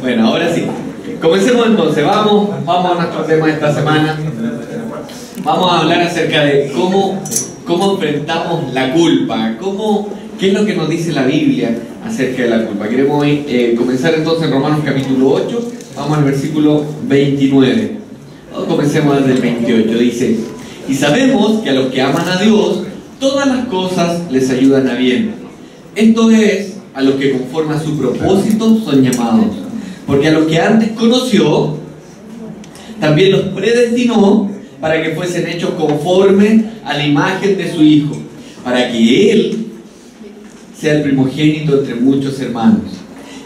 Bueno, ahora sí. Comencemos entonces. Vamos a nuestro tema de esta semana. Vamos a hablar acerca de cómo enfrentamos la culpa. ¿Qué es lo que nos dice la Biblia acerca de la culpa? Queremos comenzar entonces en Romanos capítulo 8. Vamos al versículo 29. Comencemos desde el 28. Dice: y sabemos que a los que aman a Dios, todas las cosas les ayudan a bien. Esto es, a los que conforme a su propósito son llamados. Porque a los que antes conoció, también los predestinó para que fuesen hechos conforme a la imagen de su Hijo, para que Él sea el primogénito entre muchos hermanos.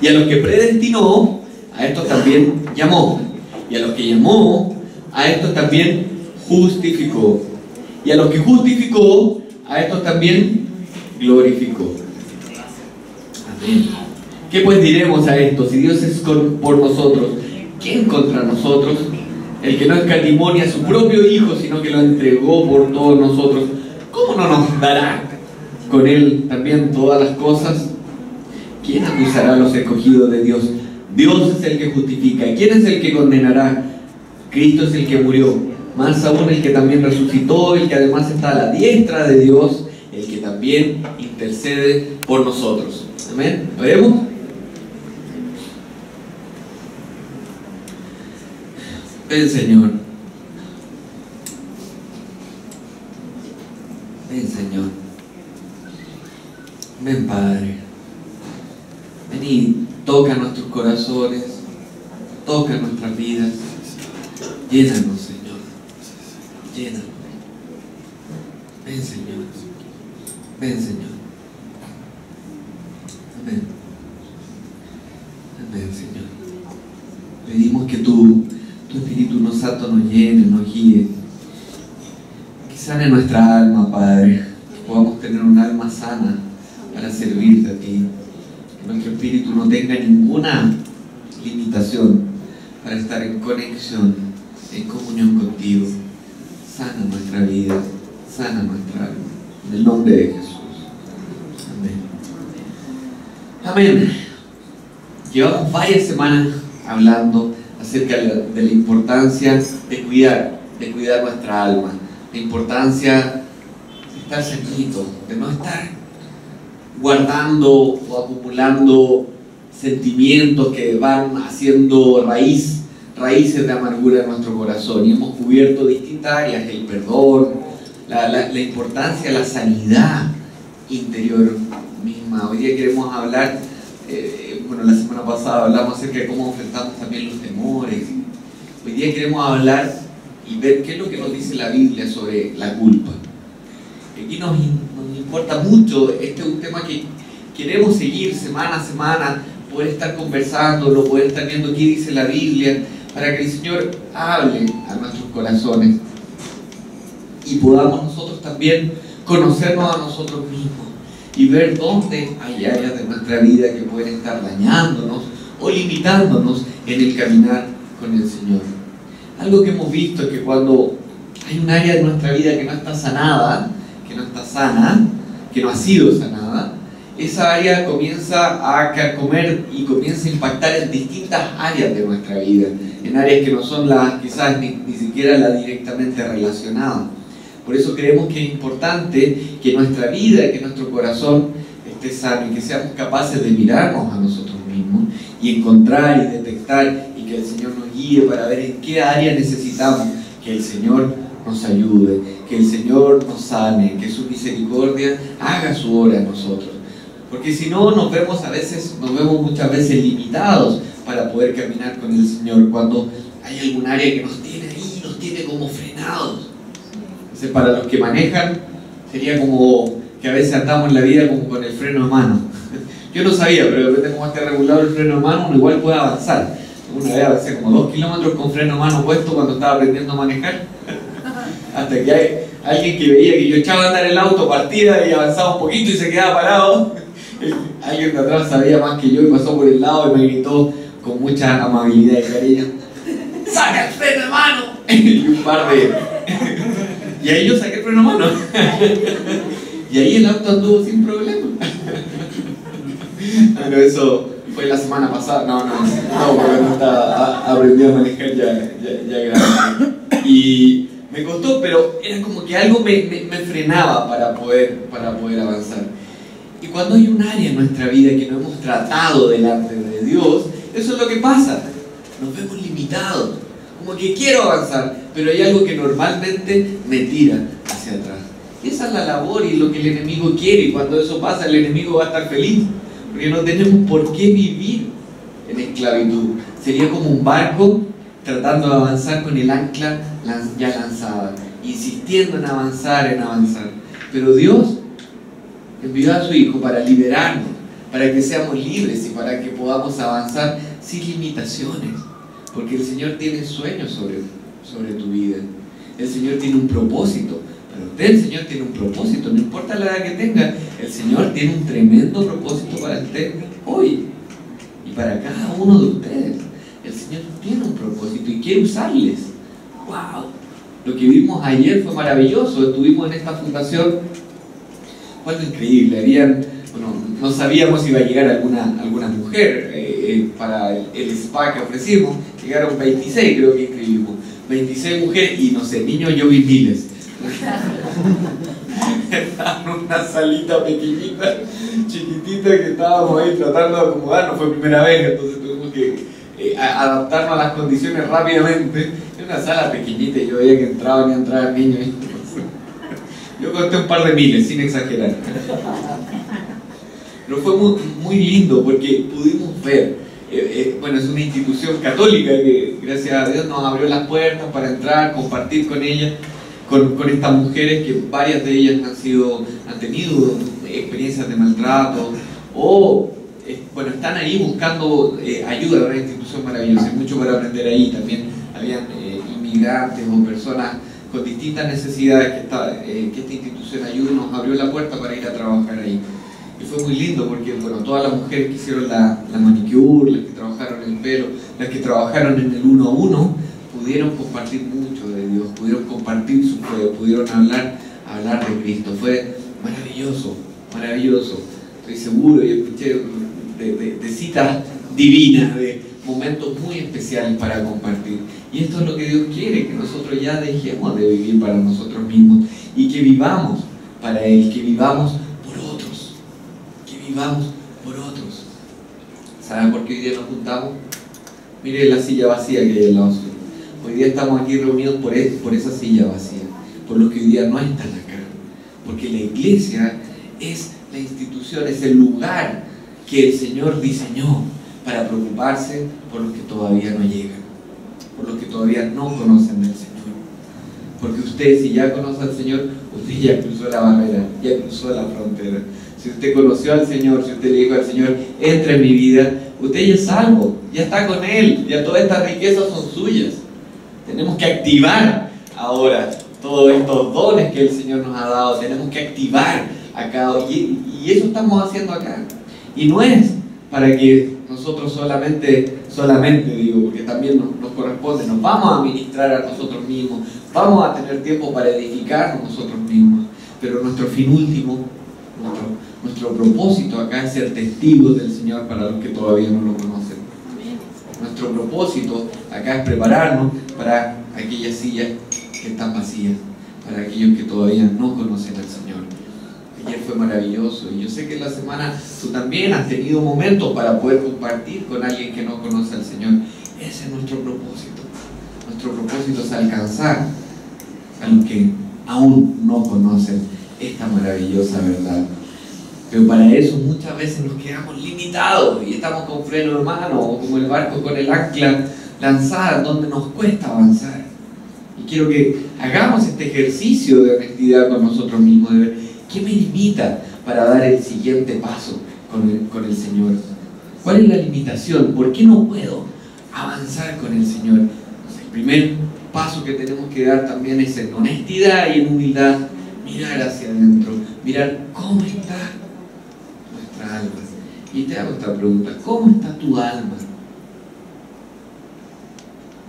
Y a los que predestinó, a estos también llamó. Y a los que llamó, a estos también justificó. Y a los que justificó, a estos también glorificó. Amén. ¿Qué pues diremos a esto? Si Dios es por nosotros, ¿quién contra nosotros? El que no escatimó ni a su propio Hijo, sino que lo entregó por todos nosotros, ¿cómo no nos dará con Él también todas las cosas? ¿Quién acusará a los escogidos de Dios? Dios es el que justifica. ¿Quién es el que condenará? Cristo es el que murió, más aún el que también resucitó, el que además está a la diestra de Dios, el que también intercede por nosotros. Amén. ¿Lo vemos? Ven, Señor. Ven, Señor. Ven, Padre. Ven y toca nuestros corazones, toca nuestras vidas. Llénanos, Señor. Llénanos. Ven, Señor. Ven, Señor. Amén. Amén, Señor. Pedimos que tu Espíritu Santo nos llene, nos guíe. Que sane nuestra alma, Padre. Que podamos tener un alma sana para servirte a ti. Que nuestro espíritu no tenga ninguna limitación para estar en conexión, en comunión contigo. Sana nuestra vida, sana nuestra alma. En el nombre de Jesús. Amén. Amén. Llevamos varias semanas hablando acerca de la importancia de cuidar nuestra alma, la importancia de estar cerquito, de no estar guardando o acumulando sentimientos que van haciendo raíces de amargura en nuestro corazón. Y hemos cubierto distintas áreas: el perdón, la importancia de la sanidad interior misma. Hoy día queremos hablar, la semana pasada hablamos acerca de cómo enfrentamos también los temores. Hoy día queremos hablar y ver qué es lo que nos dice la Biblia sobre la culpa. Aquí nos importa mucho, este es un tema que queremos seguir semana a semana, poder estar conversándolo, poder estar viendo qué dice la Biblia, para que el Señor hable a nuestros corazones y podamos nosotros también conocernos a nosotros mismos y ver dónde hay áreas de nuestra vida que pueden estar dañándonos o limitándonos en el caminar con el Señor. Algo que hemos visto es que cuando hay un área de nuestra vida que no está sanada, que no está sana, que no ha sido sanada, esa área comienza a carcomer y comienza a impactar en distintas áreas de nuestra vida, en áreas que no son las, quizás ni siquiera las directamente relacionadas. Por eso creemos que es importante que nuestra vida, que nuestro corazón esté sano y que seamos capaces de mirarnos a nosotros mismos y encontrar y detectar, y que el Señor nos guíe para ver en qué área necesitamos que el Señor nos ayude, que el Señor nos sane, que su misericordia haga su obra en nosotros. Porque si no, nos vemos muchas veces limitados para poder caminar con el Señor, cuando hay algún área que nos tiene ahí, nos tiene como frenados. Entonces, para los que manejan, sería como que a veces andamos en la vida como con el freno de mano. Yo no sabía, pero depende de cómo esté regulado el freno de mano, uno igual puede avanzar. Una vez avancé como 2 kilómetros con freno de mano puesto cuando estaba aprendiendo a manejar. Hasta que hay alguien que veía que yo echaba a andar el auto, partía y avanzaba un poquito y se quedaba parado. Alguien de atrás sabía más que yo y pasó por el lado y me gritó con mucha amabilidad y cariño: ¡saca el freno de mano! Y un par de... y ahí yo saqué el freno de mano. Y ahí el auto anduvo sin problema. Bueno, eso fue la semana pasada, porque no estaba aprendiendo a manejar ya grande. Y me costó, pero era como que algo me frenaba para poder avanzar. Y cuando hay un área en nuestra vida que no hemos tratado delante de Dios, eso es lo que pasa. Nos vemos limitados. Como que quiero avanzar, pero hay algo que normalmente me tira hacia atrás. Y esa es la labor y lo que el enemigo quiere. Y cuando eso pasa, el enemigo va a estar feliz. Porque no tenemos por qué vivir en esclavitud. Sería como un barco tratando de avanzar con el ancla ya lanzada, insistiendo en avanzar. Pero Dios envió a su Hijo para liberarnos, para que seamos libres y para que podamos avanzar sin limitaciones. Porque el Señor tiene sueños sobre tu vida. El Señor tiene un propósito. Para usted el Señor tiene un propósito. No importa la edad que tenga, el Señor tiene un tremendo propósito para usted hoy. Y para cada uno de ustedes. El Señor tiene un propósito y quiere usarles. ¡Wow! Lo que vimos ayer fue maravilloso. Estuvimos en esta fundación. Fue algo increíble. No sabíamos si iba a llegar alguna mujer para el spa que ofrecimos. Llegaron 26, creo que escribimos. 26 mujeres y no sé, niños yo vi miles. Era una salita pequeñita, chiquitita que estábamos ahí tratando de acomodarnos. Fue primera vez, entonces tuvimos que adaptarnos a las condiciones rápidamente. Era una sala pequeñita y yo veía que entraban y entraban niños. Yo conté un par de miles, sin exagerar. Pero fue muy lindo porque pudimos ver. Es una institución católica que gracias a Dios nos abrió las puertas para entrar, compartir con ella, con estas mujeres que varias de ellas han tenido experiencias de maltrato o están ahí buscando ayuda. Una institución maravillosa, hay mucho para aprender ahí. También habían inmigrantes o personas con distintas necesidades que esta institución ayuda y nos abrió la puerta para ir a trabajar ahí. Y fue muy lindo porque todas las mujeres que hicieron la manicure, las que trabajaron el pelo, las que trabajaron en el 1-a-1, pudieron compartir mucho de Dios, pudieron compartir su fe, pudieron hablar de Cristo. Fue maravilloso. Estoy seguro y escuché de citas divinas, de momentos muy especiales para compartir. Y esto es lo que Dios quiere, que nosotros ya dejemos de vivir para nosotros mismos y que vivamos para Él, que vivamos por otros. ¿Saben por qué hoy día nos juntamos? Miren la silla vacía que hay al lado suyo. Hoy día estamos aquí reunidos por esa silla vacía, por los que hoy día no están acá. Porque la iglesia es la institución, es el lugar que el Señor diseñó para preocuparse por los que todavía no llegan, por los que todavía no conocen del Señor. Porque usted, si ya conoce al Señor, usted ya cruzó la barrera, ya cruzó la frontera. Si usted conoció al Señor, si usted le dijo al Señor, entra en mi vida, usted ya es salvo, ya está con Él, ya todas estas riquezas son suyas. Tenemos que activar ahora todos estos dones que el Señor nos ha dado, tenemos que activar acá, y eso estamos haciendo acá. Y no es para que nosotros solamente digo, porque también nos corresponde, nos vamos a ministrar a nosotros mismos, vamos a tener tiempo para edificarnos nosotros mismos, pero nuestro fin último, nuestro propósito acá es ser testigos del Señor para los que todavía no lo conocen. Nuestro propósito acá es prepararnos para aquellas sillas que están vacías, para aquellos que todavía no conocen al Señor. Ayer fue maravilloso y yo sé que en la semana tú también has tenido momentos para poder compartir con alguien que no conoce al Señor. Ese es nuestro propósito. Nuestro propósito es alcanzar a los que aún no conocen esta maravillosa verdad. Pero para eso muchas veces nos quedamos limitados y estamos con freno de mano o como el barco con el ancla lanzada, donde nos cuesta avanzar. Y quiero que hagamos este ejercicio de honestidad con nosotros mismos, de ver qué me limita para dar el siguiente paso con el Señor. ¿Cuál es la limitación? ¿Por qué no puedo avanzar con el Señor? El primer paso que tenemos que dar también es en honestidad y en humildad mirar hacia adentro, mirar cómo está nuestra alma. Y te hago esta pregunta: ¿cómo está tu alma?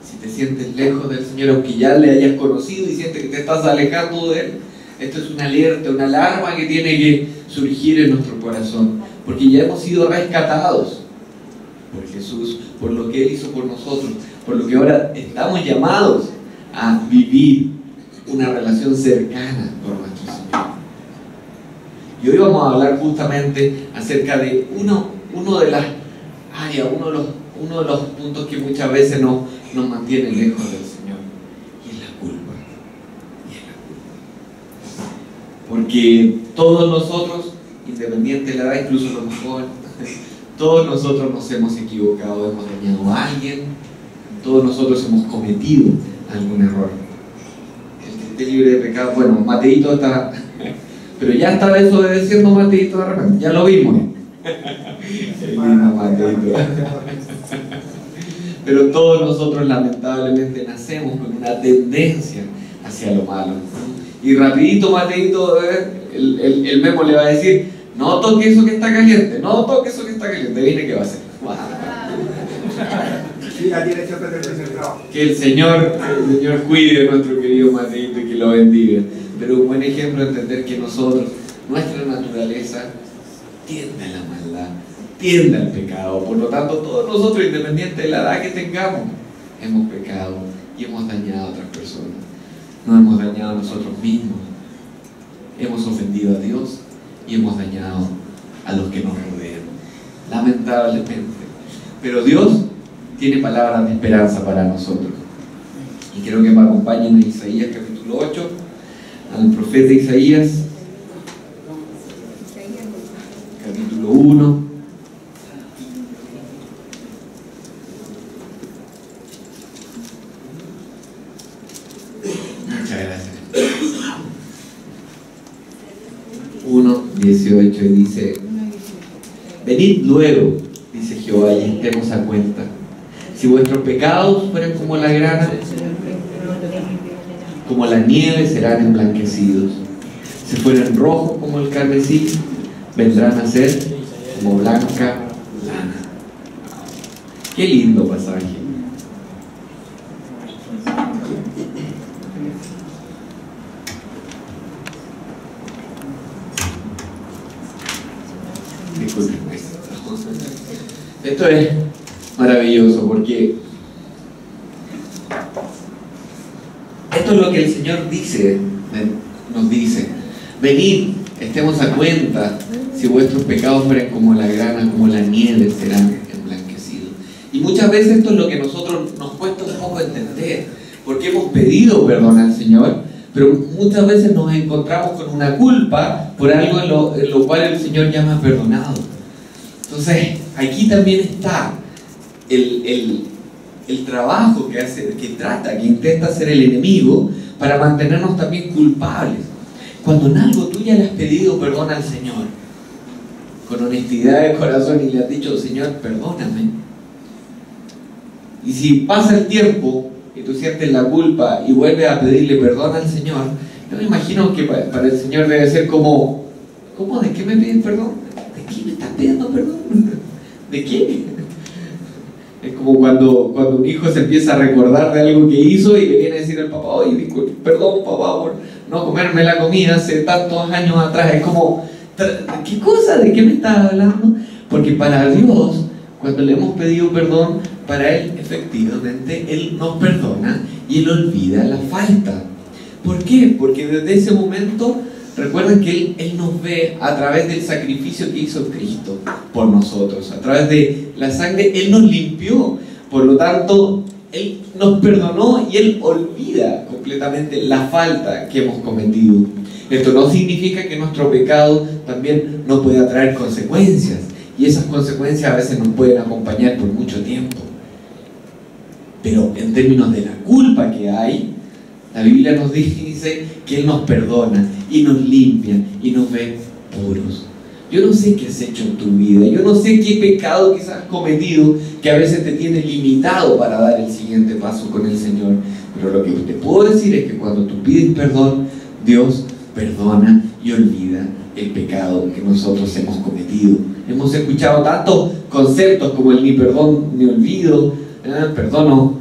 Si te sientes lejos del Señor, aunque ya le hayas conocido y sientes que te estás alejando de Él, esto es una alerta, una alarma que tiene que surgir en nuestro corazón, porque ya hemos sido rescatados. por Jesús, por lo que Él hizo por nosotros, por lo que ahora estamos llamados a vivir una relación cercana con nuestro Señor. Y hoy vamos a hablar justamente acerca de uno de las áreas, uno de los puntos que muchas veces nos mantiene lejos del Señor, y es la culpa. Porque todos nosotros, independiente de la edad, incluso los más jóvenes, todos nosotros nos hemos equivocado, hemos dañado a alguien, todos nosotros hemos cometido algún error. El que esté libre de pecado, bueno, Mateito está, pero ya está desobedeciendo Mateito de repente, ya lo vimos. El mismo Mateito. Pero todos nosotros lamentablemente nacemos con una tendencia hacia lo malo. Y rapidito Mateito, el Memo le va a decir: no toque eso que está caliente, no toque eso que está caliente. Dile qué va a hacer. Que el Señor cuide a nuestro querido Mateito y que lo bendiga. Pero un buen ejemplo es entender que nosotros, nuestra naturaleza, tiende a la maldad, tiende al pecado. Por lo tanto, todos nosotros, independiente de la edad que tengamos, hemos pecado y hemos dañado a otras personas. Nos hemos dañado a nosotros mismos, hemos ofendido a Dios y hemos dañado a los que nos rodean, lamentablemente. Pero Dios tiene palabras de esperanza para nosotros. Y quiero que me acompañen a Isaías capítulo 8, al profeta Isaías, capítulo 1. Muchas gracias. 1:18 y dice: venid luego, dice Jehová, y estemos a cuenta. Si vuestros pecados fueran como la grana, como la nieve serán emblanquecidos. Si fueran rojos como el carmesí, vendrán a ser como blanca lana. Qué lindo pasaje. Esto es maravilloso porque esto es lo que el Señor nos dice: venid, estemos a cuenta. Si vuestros pecados fueran como la grana, como la nieve, serán emblanquecidos. Y muchas veces esto es lo que nosotros nos cuesta un poco entender, porque hemos pedido perdón al Señor, pero muchas veces nos encontramos con una culpa por algo en lo cual el Señor ya me ha perdonado. Entonces, aquí también está el trabajo que hace, que intenta hacer el enemigo para mantenernos también culpables. Cuando en algo tú ya le has pedido perdón al Señor, con honestidad de corazón, y le has dicho: Señor, perdóname. Y si pasa el tiempo y tú sientes la culpa y vuelves a pedirle perdón al Señor, yo me imagino que para el Señor debe ser como: ¿cómo? ¿De qué me pides perdón? ¿De qué me estás pidiendo perdón? ¿De qué? Es como cuando un hijo se empieza a recordar de algo que hizo y le viene a decir al papá: oye, disculpe, perdón papá por no comerme la comida hace tantos años atrás. Es como: ¿qué cosa? ¿De qué me estás hablando? Porque para Dios, cuando le hemos pedido perdón, para Él efectivamente Él nos perdona y Él olvida la falta. ¿Por qué? Porque desde ese momento, recuerden que Él nos ve a través del sacrificio que hizo Cristo por nosotros. A través de la sangre Él nos limpió. Por lo tanto, Él nos perdonó y Él olvida completamente la falta que hemos cometido. Esto no significa que nuestro pecado también no pueda traer consecuencias. Y esas consecuencias a veces nos pueden acompañar por mucho tiempo. Pero en términos de la culpa que hay, la Biblia nos dice que Él nos perdona y nos limpia y nos ve puros. Yo no sé qué has hecho en tu vida, yo no sé qué pecado quizás has cometido que a veces te tiene limitado para dar el siguiente paso con el Señor. Pero lo que te puedo decir es que cuando tú pides perdón, Dios perdona y olvida el pecado que nosotros hemos cometido. Hemos escuchado tantos conceptos como el ni perdón ni olvido, perdono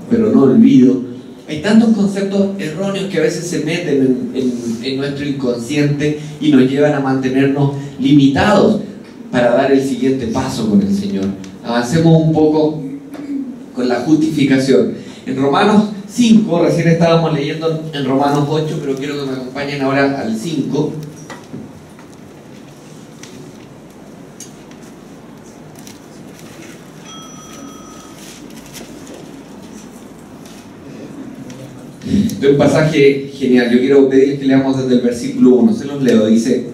pero no olvido. Hay tantos conceptos erróneos que a veces se meten en nuestro inconsciente y nos llevan a mantenernos limitados. para dar el siguiente paso con el Señor. Avancemos un poco con la justificación. En Romanos 5, recién estábamos leyendo en Romanos 8, pero quiero que me acompañen ahora al 5. Este es un pasaje genial. Yo quiero pedirles que leamos desde el versículo 1. Se los leo. Dice: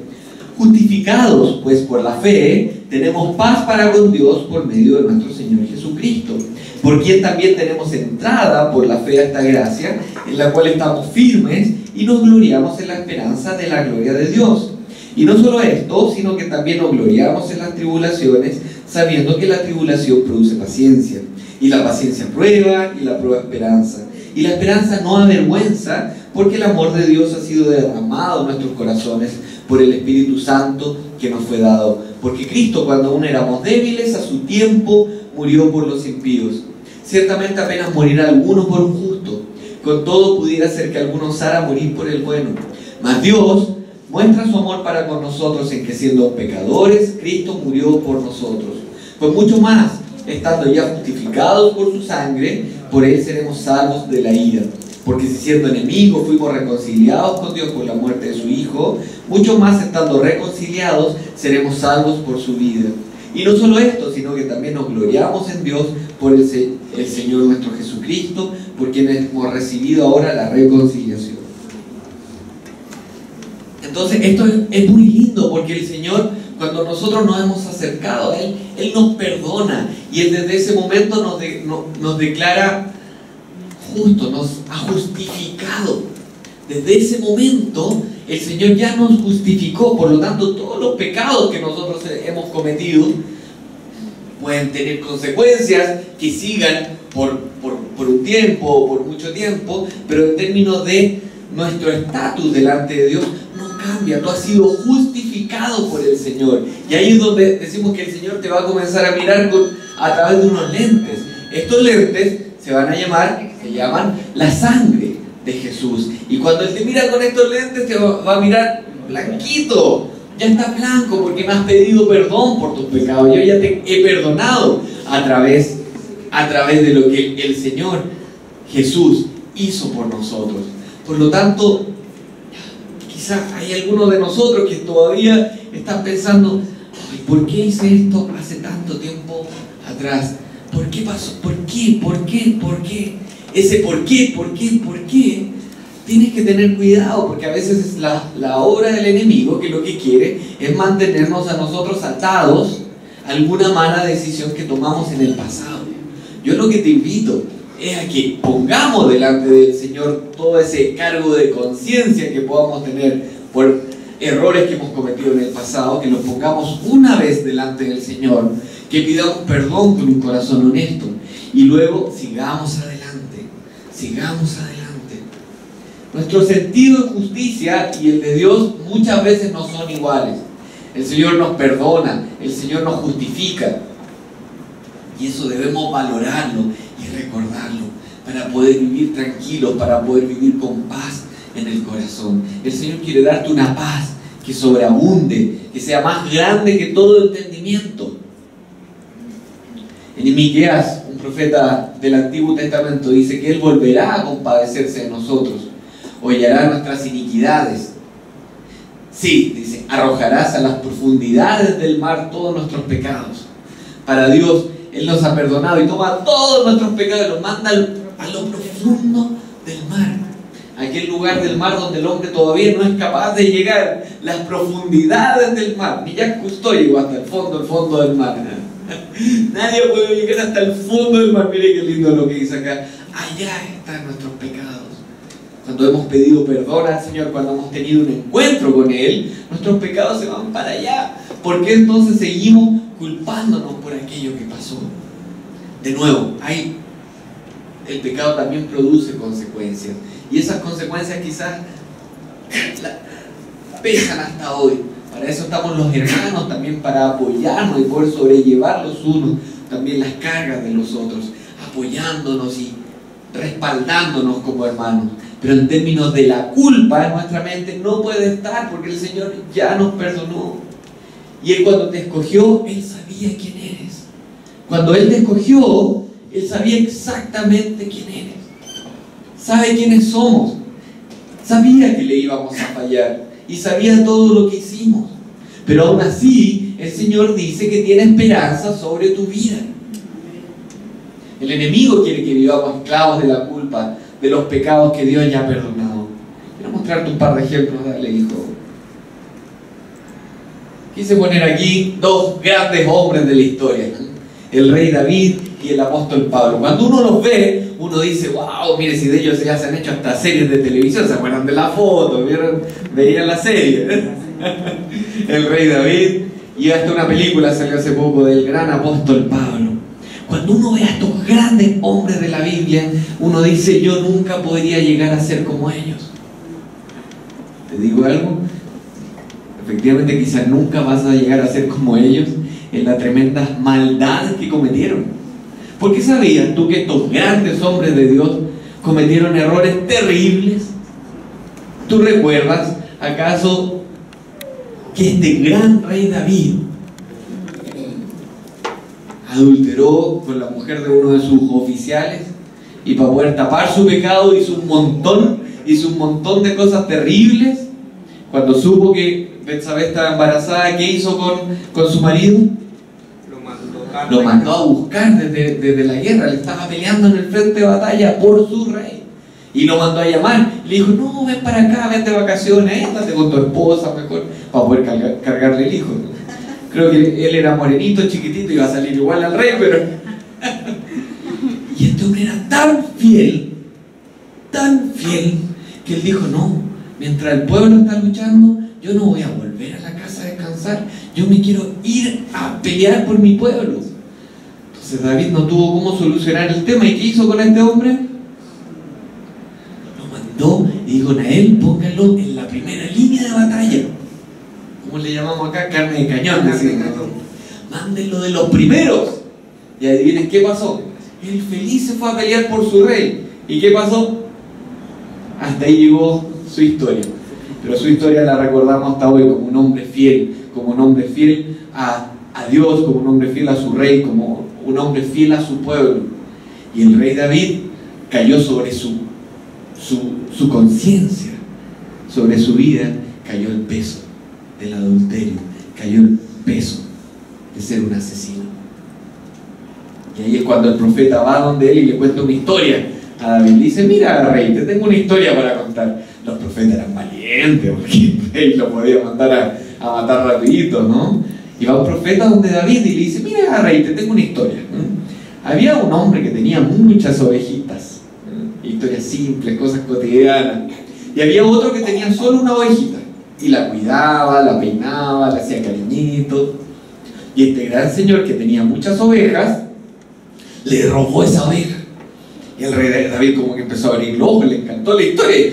justificados pues por la fe, tenemos paz para con Dios por medio de nuestro Señor Jesucristo, por quien también tenemos entrada por la fe a esta gracia, en la cual estamos firmes y nos gloriamos en la esperanza de la gloria de Dios. Y no solo esto, sino que también nos gloriamos en las tribulaciones, sabiendo que la tribulación produce paciencia, y la paciencia prueba, y la prueba esperanza. Y la esperanza no avergüenza, porque el amor de Dios ha sido derramado en nuestros corazones por el Espíritu Santo que nos fue dado. Porque Cristo, cuando aún éramos débiles, a su tiempo murió por los impíos. Ciertamente apenas morirá alguno por un justo, con todo pudiera ser que alguno osara morir por el bueno. Mas Dios muestra su amor para con nosotros en que, siendo pecadores, Cristo murió por nosotros. Pues mucho más, estando ya justificados por su sangre, por él seremos salvos de la ira. Porque si siendo enemigos fuimos reconciliados con Dios por la muerte de su Hijo, mucho más estando reconciliados seremos salvos por su vida. Y no solo esto, sino que también nos gloriamos en Dios por el Señor nuestro Jesucristo, por quien hemos recibido ahora la reconciliación. Entonces esto es muy lindo, porque el Señor, cuando nosotros nos hemos acercado a Él, Él nos perdona, y Él desde ese momento nos declara justo, nos ha justificado. Desde ese momento el Señor ya nos justificó. Por lo tanto, todos los pecados que nosotros hemos cometido pueden tener consecuencias que sigan por un tiempo, por mucho tiempo, pero en términos de nuestro estatus delante de Dios no cambia. Tú has sido justificado por el Señor, y ahí es donde decimos que el Señor te va a comenzar a mirar a través de unos lentes. Estos lentes se llaman la sangre de Jesús, y cuando Él te mira con estos lentes te va a mirar blanquito. Ya está blanco porque me has pedido perdón por tus pecados. Yo ya te he perdonado a través de lo que el Señor Jesús hizo por nosotros. Por lo tanto, quizás hay algunos de nosotros que todavía están pensando: ¿por qué hice esto hace tanto tiempo atrás? ¿Por qué pasó? ¿Por qué? ¿Por qué? ¿Por qué? Ese ¿por qué? ¿Por qué? ¿Por qué? Tienes que tener cuidado, porque a veces es la obra del enemigo, que lo que quiere es mantenernos a nosotros atados a alguna mala decisión que tomamos en el pasado. Yo lo que te invito es a que pongamos delante del Señor todo ese cargo de conciencia que podamos tener por errores que hemos cometido en el pasado, que los pongamos una vez delante del Señor, que pidamos perdón con un corazón honesto, y luego sigamos adelante, sigamos adelante. Nuestro sentido de justicia y el de Dios muchas veces no son iguales. El Señor nos perdona, el Señor nos justifica, y eso debemos valorarlo y recordarlo para poder vivir tranquilos, para poder vivir con paz en el corazón. El Señor quiere darte una paz que sobreabunde, que sea más grande que todo entendimiento. En Miqueas, un profeta del Antiguo Testamento, dice que Él volverá a compadecerse de nosotros, hollará nuestras iniquidades. Sí, dice, arrojarás a las profundidades del mar todos nuestros pecados. Para Dios, Él nos ha perdonado y toma todos nuestros pecados y los manda a lo profundo del mar, aquel lugar del mar donde el hombre todavía no es capaz de llegar, las profundidades del mar. Ni Jacques Cousteau llegó hasta el fondo del mar. Nadie puede llegar hasta el fondo del mar. Mire qué lindo lo que dice acá. Allá están nuestros pecados. Cuando hemos pedido perdón al Señor, cuando hemos tenido un encuentro con Él, nuestros pecados se van para allá. ¿Por qué entonces seguimos culpándonos por aquello que pasó? De nuevo, el pecado también produce consecuencias, y esas consecuencias quizás pesan hasta hoy. Para eso estamos los hermanos también, para apoyarnos y poder sobrellevar los unos también las cargas de los otros, apoyándonos y respaldándonos como hermanos. Pero en términos de la culpa en nuestra mente no puede estar, porque el Señor ya nos perdonó. Y Él cuando te escogió, Él sabía quién eres. Cuando Él te escogió, Él sabía exactamente quién eres. Sabe quiénes somos. Sabía que le íbamos a fallar. Y sabía todo lo que hicimos. Pero aún así, el Señor dice que tiene esperanza sobre tu vida. El enemigo quiere que vivamos esclavos de la culpa, de los pecados que Dios ya ha perdonado. Quiero mostrarte un par de ejemplos, dale, hijo. Quise poner aquí dos grandes hombres de la historia, el rey David y el apóstol Pablo. Cuando uno los ve, uno dice, wow, mire, si de ellos ya se han hecho hasta series de televisión, se acuerdan de la foto, veían la serie. El rey David, y hasta una película salió hace poco del gran apóstol Pablo. Cuando uno ve a estos grandes hombres de la Biblia, uno dice, yo nunca podría llegar a ser como ellos. ¿Te digo algo? Efectivamente, quizás nunca vas a llegar a ser como ellos en las tremendas maldades que cometieron. ¿Por qué sabías tú que estos grandes hombres de Dios cometieron errores terribles? ¿Tú recuerdas acaso que este gran rey David adulteró con la mujer de uno de sus oficiales y para poder tapar su pecado hizo un montón de cosas terribles? Cuando supo que Betsabé estaba embarazada, ¿qué hizo con su marido? Lo mandó a buscar desde la guerra. Le estaba peleando en el frente de batalla por su rey y lo mandó a llamar. Le dijo, no, ven para acá, ven de vacaciones, ándate con tu esposa mejor, para poder cargarle el hijo. Creo que él era morenito, chiquitito, iba a salir igual al rey, pero... Y este hombre era tan fiel, que él dijo, no, mientras el pueblo está luchando, yo no voy a volver a la casa a descansar, yo me quiero ir a pelear por mi pueblo. Entonces David no tuvo cómo solucionar el tema. ¿Y qué hizo con este hombre? Lo mandó y dijo, Nael, póngalo en la primera línea de batalla. ¿Cómo le llamamos acá? Carne de cañón. Mándenlo de los primeros. Y adivinen qué pasó. El feliz se fue a pelear por su rey. ¿Y qué pasó? Hasta ahí llegó su historia. Pero su historia la recordamos hasta hoy como un hombre fiel a Dios, como un hombre fiel a su rey, como un hombre fiel a su pueblo. Y el rey David cayó sobre su conciencia, sobre su vida, cayó el peso del adulterio, cayó el peso de ser un asesino. Y ahí es cuando el profeta va donde él y le cuenta una historia a David. Le dice, mira rey, te tengo una historia para contar. Los profetas eran valientes, porque el rey lo podía mandar a matar rapidito, ¿no? Y va un profeta donde David y le dice, mira rey, te tengo una historia. Había un hombre que tenía muchas ovejitas, historias simples, cosas cotidianas. Y había otro que tenía solo una ovejita. Y la cuidaba, la peinaba, le hacía cariñito. Y este gran señor que tenía muchas ovejas, le robó esa oveja. Y el rey David como que empezó a abrir los ojos, le encantó la historia.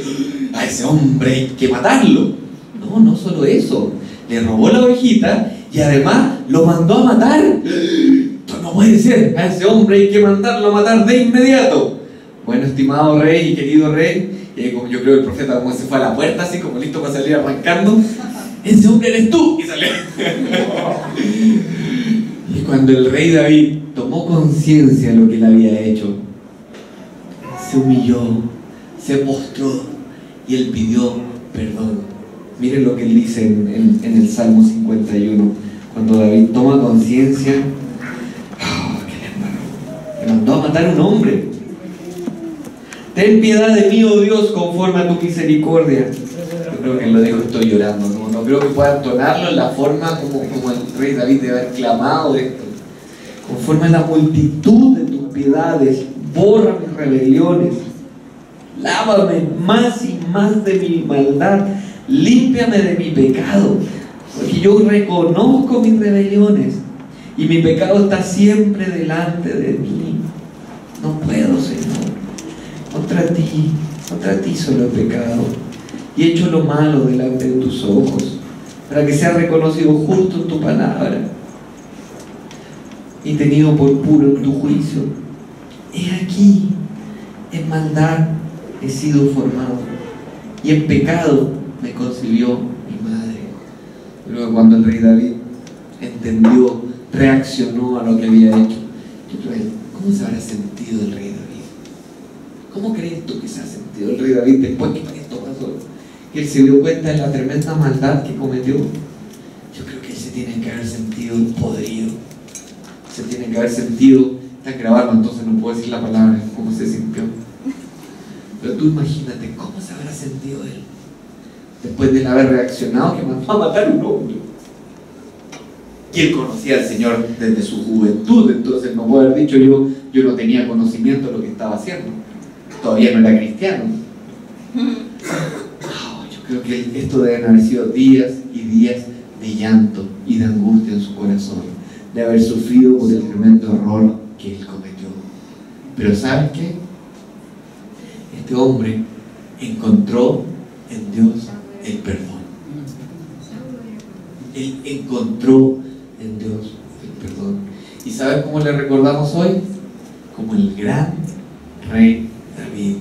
A ese hombre hay que matarlo. No solo eso. Le robó la ovejita y además lo mandó a matar. Esto no puede ser. A ese hombre hay que mandarlo a matar de inmediato. Bueno, estimado rey y querido rey, como yo creo el profeta como se fue a la puerta, así como listo para salir arrancando, ese hombre eres tú. Y salió. Y cuando el rey David tomó conciencia de lo que él había hecho, se humilló, se postró y él pidió perdón. Miren lo que él dice en el Salmo 51. Cuando David toma conciencia, que le mandó a matar a un hombre. Ten piedad de mí, oh Dios, conforme a tu misericordia. Yo creo que él lo dijo, estoy llorando. No creo que pueda entonarlo en la forma como el rey David debe haber clamado esto. Conforme a la multitud de tus piedades, borra mis rebeliones. Lávame más y más de mi maldad. Límpiame de mi pecado, porque yo reconozco mis rebeliones y mi pecado está siempre delante de mí. No puedo, Señor. Contra ti solo he pecado y he hecho lo malo delante de tus ojos, para que sea reconocido justo en tu palabra y tenido por puro en tu juicio. He aquí, en maldad he sido formado y en pecado me concibió mi madre. Luego cuando el rey David entendió, reaccionó a lo que había hecho. Yo creo, ¿cómo se habrá sentido el rey David? ¿Cómo crees tú que se ha sentido el rey David después que esto pasó? Que él se dio cuenta de la tremenda maldad que cometió. Yo creo que él se tiene que haber sentido podrido. Se tiene que haber sentido, está grabando, entonces no puedo decir la palabra, cómo se sintió. Pero tú imagínate cómo se habrá sentido él después de haber reaccionado que mandó a matar a un hombre. Y él conocía al Señor desde su juventud, entonces no puede haber dicho yo no tenía conocimiento de lo que estaba haciendo. Todavía no era cristiano. Yo creo que esto deben haber sido días y días de llanto y de angustia en su corazón, de haber sufrido por el tremendo error que él cometió. Pero ¿sabes qué? Este hombre encontró en Dios el perdón. Él encontró en Dios el perdón. ¿Y sabes cómo le recordamos hoy? Como el gran rey David.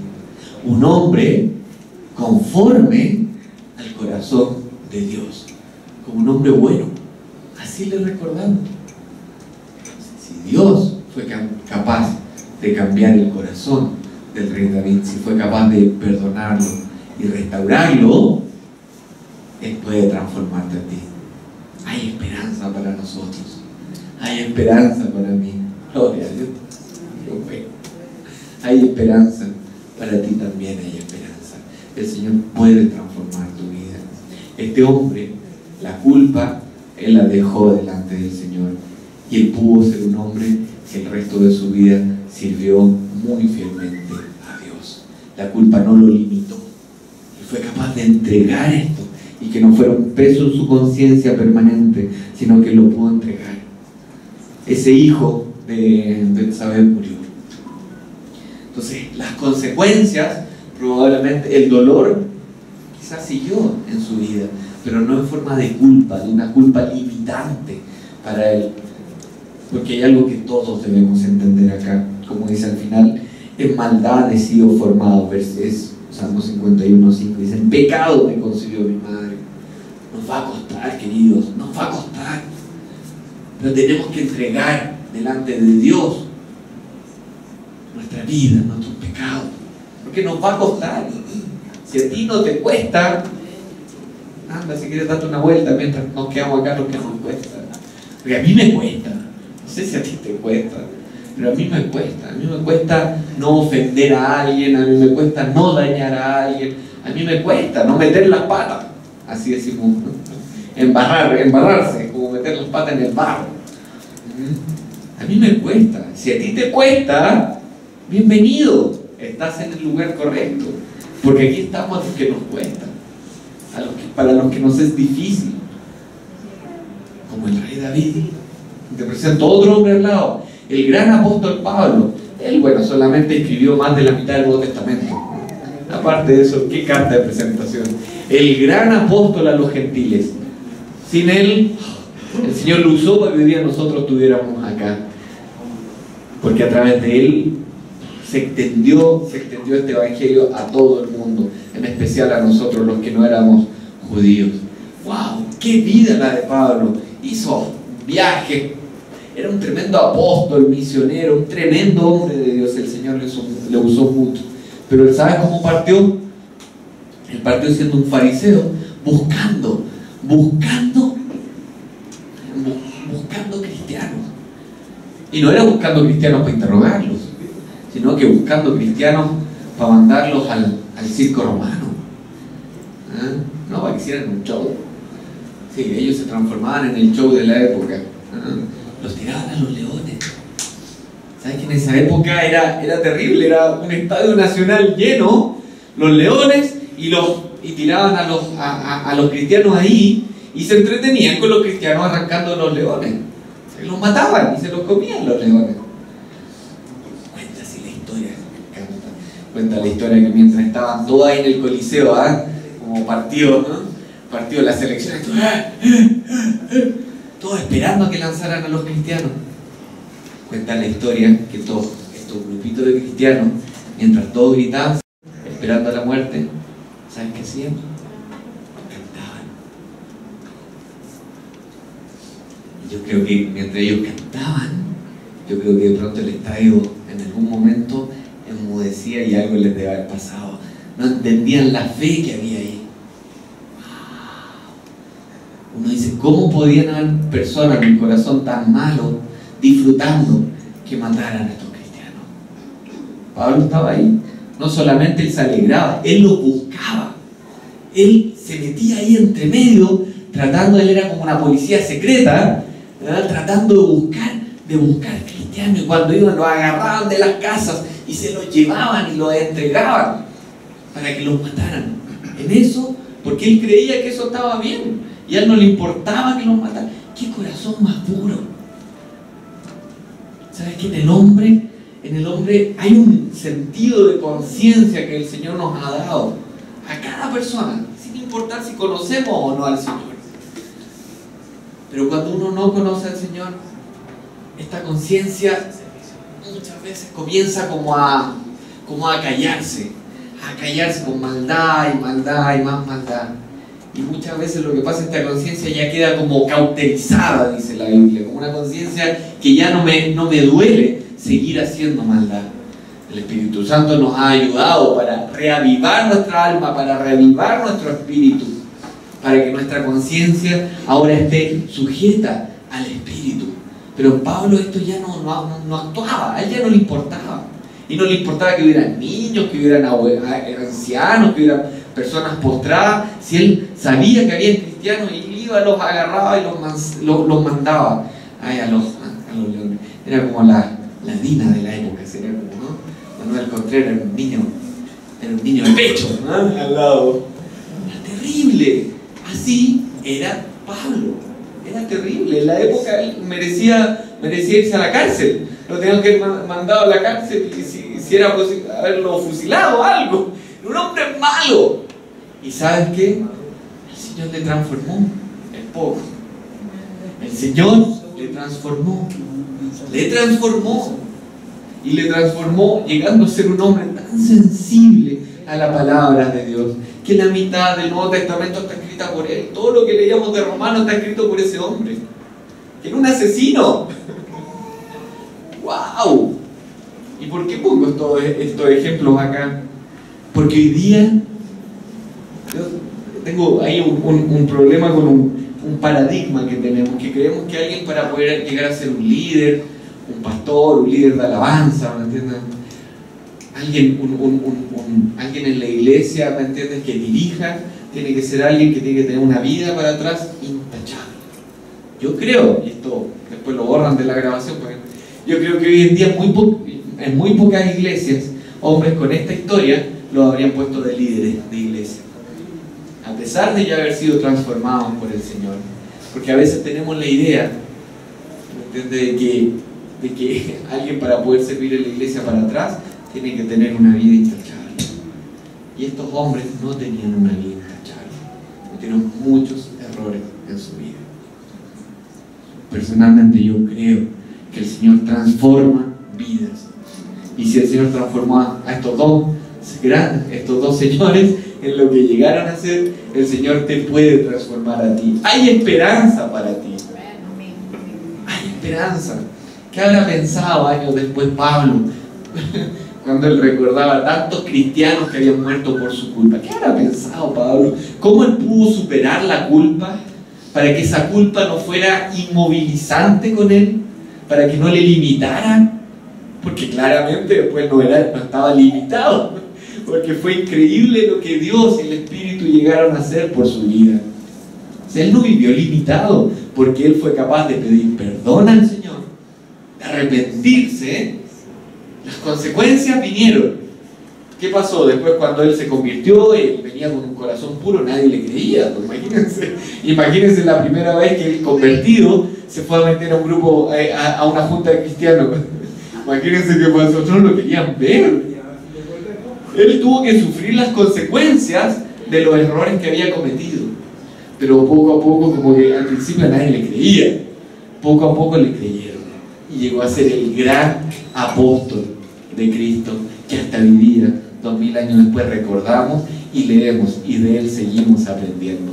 Un hombre conforme al corazón de Dios. Como un hombre bueno. Así le recordamos. Si Dios fue capaz de cambiar el corazón del rey David, si fue capaz de perdonarlo y restaurarlo, Él puede transformarte a ti. Hay esperanza para nosotros. Hay esperanza para mí. Gloria a Dios. Hay esperanza para ti también. Hay esperanza. El Señor puede transformar tu vida. Este hombre, la culpa, Él la dejó delante del Señor. Y Él pudo ser un hombre que el resto de su vida sirvió muy fielmente a Dios. La culpa no lo limitó. Él fue capaz de entregar esto y que no fuera un peso en su conciencia permanente, sino que lo pudo entregar. Ese hijo de Betsabé murió. Entonces, las consecuencias, probablemente el dolor quizás siguió en su vida, pero no en forma de culpa, de una culpa limitante para él. Porque hay algo que todos debemos entender acá, como dice al final: en maldad he sido formado. Es Salmo 51:5, dice: en pecado me concibió mi madre. Nos va a costar, queridos, nos va a costar, pero tenemos que entregar delante de Dios nuestra vida, nuestros pecados, porque nos va a costar. Si a ti no te cuesta, anda, si quieres darte una vuelta mientras nos quedamos acá, lo que nos cuesta. Porque a mí me cuesta, no sé si a ti te cuesta, pero a mí me cuesta. A mí me cuesta no ofender a alguien, a mí me cuesta no dañar a alguien, a mí me cuesta no meter las patas, así decimos, embarrarse, como meter las patas en el barro. A mí me cuesta. Si a ti te cuesta, bienvenido, estás en el lugar correcto, porque aquí estamos a los que nos cuesta, para los que nos es difícil, como el rey David. Te presento otro hombre al lado, el gran apóstol Pablo. Él, bueno, solamente escribió más de la mitad del Nuevo Testamento. Aparte de eso, qué carta de presentación. El gran apóstol a los gentiles. Sin él, el Señor lo usó para que hoy día nosotros estuviéramos acá, porque a través de él se extendió este evangelio a todo el mundo, en especial a nosotros los que no éramos judíos. ¡Wow! ¡Qué vida la de Pablo! Hizo viajes, era un tremendo apóstol, misionero, un tremendo hombre de Dios. El Señor le usó mucho. Pero ¿sabes cómo partió? Él partió siendo un fariseo, buscando cristianos. Y no era buscando cristianos para interrogarlos, sino que buscando cristianos para mandarlos al circo romano. No, para que hicieran un show. Sí, ellos se transformaban en el show de la época. Los tiraban a los leones. ¿Sabes que en esa época era terrible? Era un estadio nacional lleno, los leones, y tiraban a los cristianos ahí, y se entretenían con los cristianos arrancando los leones. Se los mataban y se los comían los leones. Cuenta así la historia, me encanta. Cuenta la historia que mientras estaban todos ahí en el Coliseo, como partido de las elecciones, todos esperando a que lanzaran a los cristianos. Cuenta la historia que todos estos grupitos de cristianos, mientras todos gritaban esperando a la muerte, ¿saben qué hacían? Cantaban. Yo creo que mientras ellos cantaban, yo creo que de pronto el estadio en algún momento enmudecía y algo les debe haber pasado. No entendían la fe que había ahí. Uno dice, ¿cómo podían haber personas con un corazón tan malo disfrutando que mataran a estos cristianos? Pablo estaba ahí. No solamente él se alegraba, él los buscaba. Él se metía ahí entre medio, tratando, él era como una policía secreta, ¿verdad? Tratando de buscar cristianos. Y cuando iban, los agarraban de las casas y se los llevaban y los entregaban para que los mataran. En eso, porque él creía que eso estaba bien. Y a él no le importaba que los mataran. ¡Qué corazón más puro! ¿Sabes qué? En el hombre hay un sentido de conciencia que el Señor nos ha dado a cada persona, sin importar si conocemos o no al Señor. Pero cuando uno no conoce al Señor, esta conciencia muchas veces comienza como a callarse con maldad y maldad y más maldad. Y muchas veces lo que pasa, esta conciencia ya queda como cauterizada, dice la Biblia, como una conciencia que ya no me duele seguir haciendo maldad. El Espíritu Santo nos ha ayudado para reavivar nuestra alma, para reavivar nuestro espíritu, para que nuestra conciencia ahora esté sujeta al Espíritu. Pero Pablo esto ya no actuaba, a él ya no le importaba. Y no le importaba que hubieran niños, que hubieran ancianos, que hubieran personas postradas. Si él sabía que había cristianos, él iba, los agarraba y los mandaba a los leones. Era como la Dina de la época, sería como, ¿no? Manuel Contreras era un niño de pecho, ¿no? Al lado. Era terrible. Así era Pablo. Era terrible. En la época él merecía irse a la cárcel. Lo tenían que haber mandado a la cárcel y si era posible haberlo fusilado o algo. Era un hombre malo. ¿Y sabes qué? El Señor le transformó en poco. El Señor le transformó. Y le transformó llegando a ser un hombre tan sensible a la palabra de Dios, que la mitad del Nuevo Testamento está escrita por él. Todo lo que leíamos de Romanos está escrito por ese hombre, que era un asesino. ¡Wow! ¿Y por qué pongo estos ejemplos acá? Porque hoy día yo tengo ahí un problema con un paradigma que tenemos, que creemos que alguien para poder llegar a ser un líder, un pastor, un líder de alabanza, ¿me entiendes? Alguien en la iglesia, ¿me entiendes?, que dirija, tiene que ser alguien que tiene que tener una vida para atrás intachable. Yo creo, y esto después lo borran de la grabación, porque yo creo que hoy en día en muy pocas iglesias, hombres con esta historia los habrían puesto de líderes de iglesia, a pesar de ya haber sido transformados por el Señor. Porque a veces tenemos la idea, ¿me entiendes?, de que alguien para poder servir en la iglesia para atrás tiene que tener una vida intachable. Y estos hombres no tenían una vida intachable, cometieron muchos errores en su vida. Personalmente yo creo que el Señor transforma vidas. Y si el Señor transformó a estos dos señores en lo que llegaron a ser, el Señor te puede transformar a ti. Hay esperanza para ti. Hay esperanza. ¿Qué habrá pensado años después Pablo cuando él recordaba a tantos cristianos que habían muerto por su culpa? ¿Qué habrá pensado Pablo? ¿Cómo él pudo superar la culpa para que esa culpa no fuera inmovilizante con él? Para que no le limitara, porque claramente después no estaba limitado, porque fue increíble lo que Dios y el Espíritu llegaron a hacer por su vida. O sea, él no vivió limitado, porque él fue capaz de pedir perdón al Señor, de arrepentirse. Las consecuencias vinieron. ¿Qué pasó? Después, cuando él se convirtió, él venía con un corazón puro, nadie le creía. Pues imagínense la primera vez que el convertido se fue a meter a un grupo, a una junta de cristianos. Imagínense qué pasó, no lo querían ver. Él tuvo que sufrir las consecuencias de los errores que había cometido. Pero poco a poco, como que al principio a nadie le creía, poco a poco le creyeron. Y llegó a ser el gran apóstol de Cristo, que hasta hoy día, 2000 años después, recordamos y leemos, y de él seguimos aprendiendo.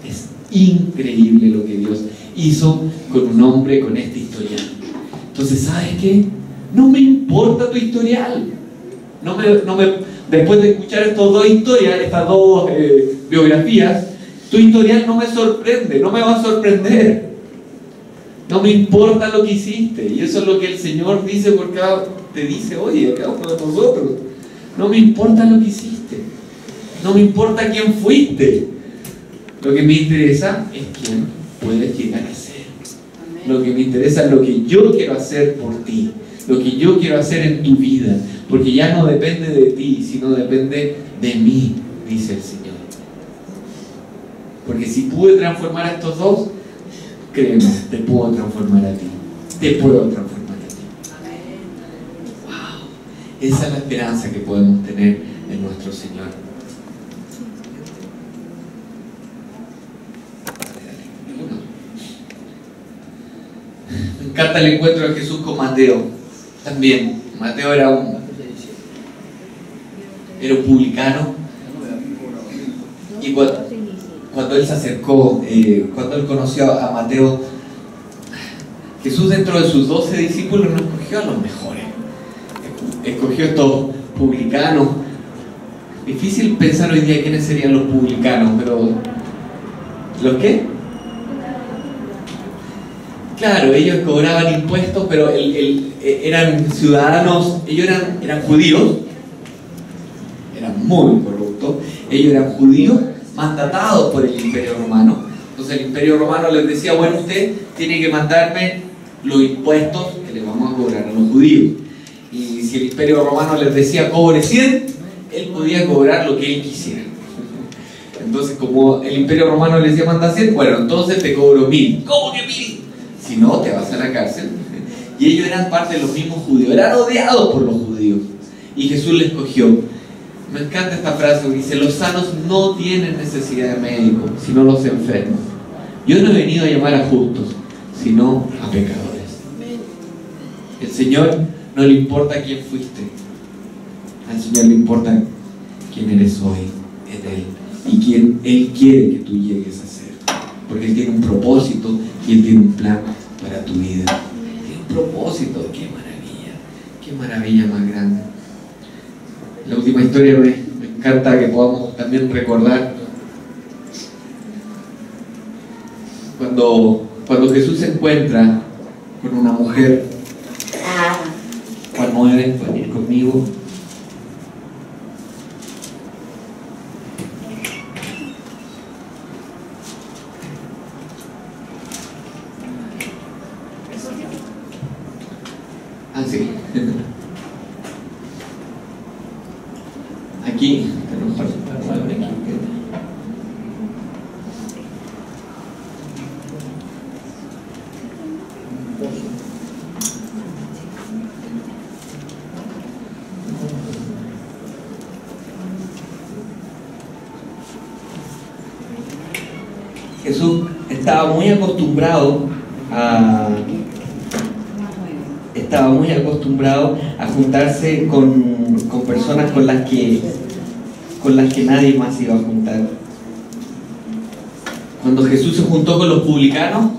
Es increíble lo que Dios hizo con un hombre con este historial. Entonces, ¿sabes qué? No me importa tu historial. Después de escuchar estas dos historias, estas dos biografías, tu historial no me sorprende, no me va a sorprender. No me importa lo que hiciste. Y eso es lo que el Señor dice te dice hoy a cada uno de nosotros. No me importa lo que hiciste. No me importa quién fuiste. Lo que me interesa es quién puedes llegar a ser. Lo que me interesa es lo que yo quiero hacer por ti. Lo que yo quiero hacer en tu vida. Porque ya no depende de ti, sino depende de mí, dice el Señor. Porque si pude transformar a estos dos, créeme, te puedo transformar a ti. Te puedo transformar a ti. Wow. Esa es la esperanza que podemos tener en nuestro Señor. Me encanta el encuentro de Jesús con Mateo. También, Mateo era un publicano. Y cuando él se acercó, cuando él conoció a Mateo, Jesús dentro de sus 12 discípulos no escogió a los mejores. Escogió a estos publicanos. Difícil pensar hoy día quiénes serían los publicanos, pero ¿los qué? Claro, ellos cobraban impuestos, pero eran ciudadanos, ellos eran judíos, eran muy corruptos, ellos eran judíos mandatados por el Imperio Romano. Entonces el Imperio Romano les decía, bueno, usted tiene que mandarme los impuestos que le vamos a cobrar a los judíos. Y si el Imperio Romano les decía, cobre 100, él podía cobrar lo que él quisiera. Entonces, como el Imperio Romano le decía, manda 100, bueno, entonces te cobro 1000. ¿Cómo que 1000? Si no, te vas a la cárcel. Y ellos eran parte de los mismos judíos, eran odiados por los judíos. Y Jesús les escogió. Me encanta esta frase, dice, los sanos no tienen necesidad de médico, sino los enfermos. Yo no he venido a llamar a justos, sino a pecadores. El Señor no le importa quién fuiste. Al Señor le importa quién eres hoy en Él y quién Él quiere que tú llegues a ser. Porque Él tiene un propósito y Él tiene un plan para tu vida. Tiene un propósito, qué maravilla más grande. La última historia me encanta que podamos también recordar cuando Jesús se encuentra con una mujer. Juan 9, pueden ir conmigo. Ah, sí. Aquí, Jesús estaba muy acostumbrado a juntarse con personas con las que nadie más se iba a juntar. Cuando Jesús se juntó con los publicanos,